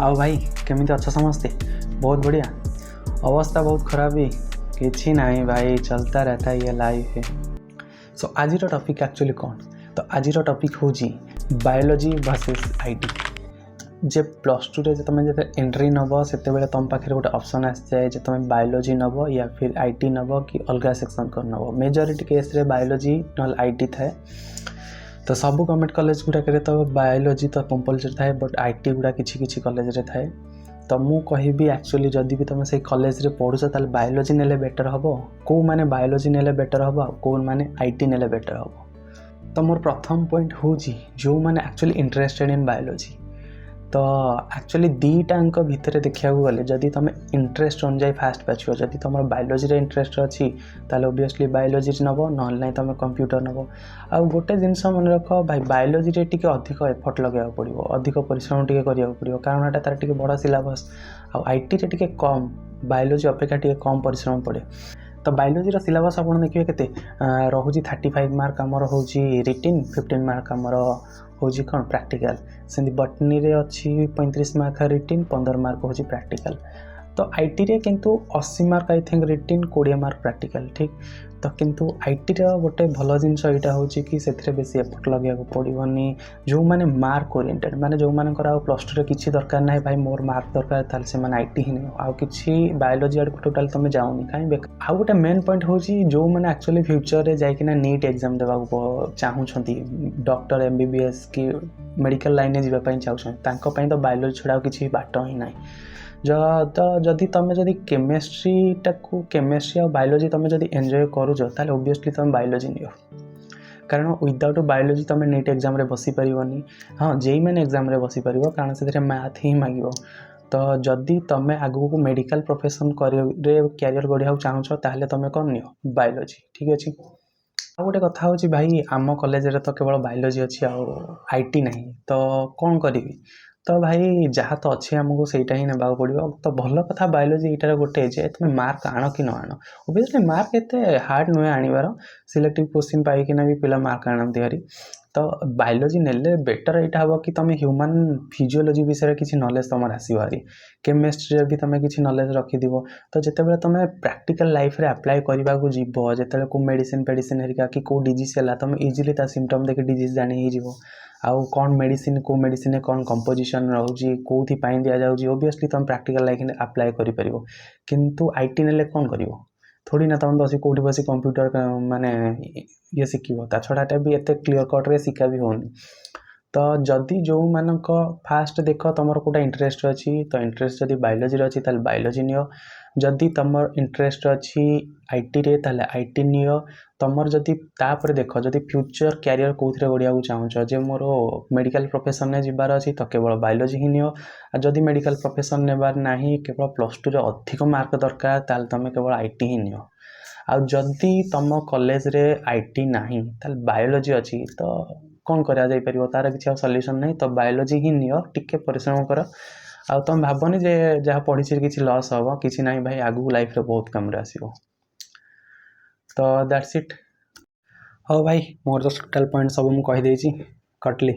आओ भाई केमी अच्छा समस्ते बहुत बढ़िया। अवस्था बहुत खराब ही किसी नहीं भाई, चलता रहता है ये लाइफ है। सो आज टॉपिक एक्चुअली कौन, तो आज टॉपिक हूँ biology versus IT. J plus two रे तुम जो एंट्री नब से तुम पाखे गोटे ऑप्शन आसी जाए जे तुम बायोलॉजी नब या फिर आईटी नब कि अलग सेक्शन कर नब। मेजोरिटी केस रे बायोलॉजी न आईटी थाए। तो सब गवर्नमेंट कॉलेज गुड़ाक तो बायोलॉजी तो कंपलसरी थाए, बट आईटी गुड़ा किसी कॉलेज रे थाए। तो मु कहि एक्चुअली जदि भी तुम से कॉलेज रे पढ़ुछ ताले बायोलॉजी नेले बेटर हबो, को माने बायोलॉजी नेले बेटर हबो, को माने आईटी नेले बेटर हबो। तो मोर प्रथम पॉइंट हूँ जो माने एक्चुअली इंटरेस्टेड इन बायोलॉजी। तो एक्चुअली दीटाक भितर देखा गले जदि तुम इंटरेस्ट अनुजाई फास्ट बाछ, जदि तुम बायोलॉजी रे इंटरेस्ट अच्छी ताले ओबियसली बायोलॉजी नब, ना तुम कंप्यूटर नब। आ गोटे जिनस मन रख भाई, बायोलॉजी रे टिके अधिक एफर्ट लगे पड़ो, अधिक परिश्रम टिके करिया पड़ो, कारण एटा तार टिके बड़ा सिलेबस। आईटी रे टिके कम, बायोलॉजी अपेक्षा टिके कम परिश्रम पड़े। तो बायोलॉजी सिलेबस आप देखिए के रोचे 35 मार्क आमर हूँ रिटिन, 15 मार्क आमर हूँ कौन प्रैक्टिकल। सेमती बटनी रे अच्छी 35 मार्क रिटिन, 15 मार्क हूँ प्रैक्टिकल। तो आईटी रे किंतु 80 mark I think रिटिन, 20 mark practical, ठीक। तो किंतु आईटी रे गोटे भल जिनस यहाँ हूँ कि से बेसी एफर्ट लगे पड़ोनी। जो मैंने मार्क ओरिएंटेड माने जो मानकर आ प्लस टू रे किसी दरकार ना भाई मोर मार्क दरकार, ताल से माने आईटी ही नहीं आउ कि बायोलॉजी आड़ टोटाल तुम जाऊनी कहीं। आउ गोटे मेन पॉइंट हूँ जो मैंने एक्चुअली फ्यूचर रे जाइकिना नीट एग्जाम देवा चाहूँगी, डॉक्टर एमबीबीएस कि मेडिकल लाइन जावाई चाहते, तो बायोलॉजी छड़ा किसी बाट ही ना। तो जदि तुम जदि केमिस्ट्री और बायोलॉजी तुम जदि एंजॉय करूछ ताले ओबियसली तुम बायोलॉजी नियो, कारण विदाउट बायोलॉजी तुम नीट एग्जाम रे बसी पारिबनी। हाँ जेई मेन एग्जाम रे बसी पारिबो, कारण से मैथ ही मांगिबो। तो जदि तुम आगू को मेडिकल प्रोफेशन कैरियर गढ़िया चाहूछ ताले तुम कौन नियो बायोलॉजी, ठीक अच्छे। आ गोटे कथा हूँ भाई, आम कॉलेज रे तो केवल बायोलॉजी अच्छी आईटी नहीं, तो कौन करी। तो भाई जहाँ तो अच्छे आमको सहीटा ही नेबा पड़ो। तो भल कथा बायोलॉजी यहाँ गोटे जे तुम मार्क आण कि न आण, ओबियसली मार्क एत हार्ड नुहे आनबार, सिलेक्टिव क्वेश्चन पाइकिना भी पिला मार्क आनती हारी। तो बायोलॉजी नेले बेटर यहाँ हम कि तुम ह्यूमन फिजियोलॉजी विषय किसी नॉलेज तुम आसो हारी, केमिस्ट्री भी तुम किसी नॉलेज रखिद। तो जितेबाला तुम प्रैक्टिकल लाइफ रे अप्लाई करने को जीव, जिते को मेडिसिन पेडिसिन हेरिका कि कौ डिजीज है तुम इजिली ता सिम्पटम देखि डिजीज जानी हो। आउ कौन मेडिसिन को मेडिसिन कौन कंपोजिशन रोचे कौथि दि जाऊँगी, ओबियसली तुम प्रैक्टिकल लाइफ अप्लाई कर। किंतु आईटी नेले कौन कर, थोड़ी ना तुम बस कौटी बस कंप्यूटर माने ये शिखिब, ता छड़ा भी एत क्लीयर कट रे शिखा भी होनी। तो जदि जो मानक फास्ट देख तुम कौटा इंटरेस्ट अच्छी, तो इंटरेस्ट जदि बायोलॉजी अच्छी ताले बायोलॉजी नियो। जदि तुम इंटरेस्ट अच्छी आईटी रे ताले आईटी नियो। तुमर जदि तापर देख जदि फ्यूचर कैरियर कौन गढ़िया चाहूच, जे मोर मेडिकल प्रोफेशन में जीवार अच्छी, तो केवल बायोलॉजी ही नियो। जदि मेडिकल प्रोफेशन नेबार नहीं, केवल प्लस टू रे अधिक मार्क दरकार, ताले तुम केवल आईटी ही नियो। आ जदि तुम कॉलेज रे आईटी नहीं ताले बायोलॉजी अच्छी, तो कौन करा जाई परिबो, तार किसी सॉल्यूशन नहीं। तो बायोलॉजी ही नियो, टिके परिश्रम कर। आ तुम भावनी जे जहाँ पढ़ी किसी लॉस हम कि ना भाई, आगू लाइफ रे बहुत कम आसो। तो दैट्स इट। हाँ भाई मोर तो टोटल पॉइंट सब मुझे कहीदे कटली।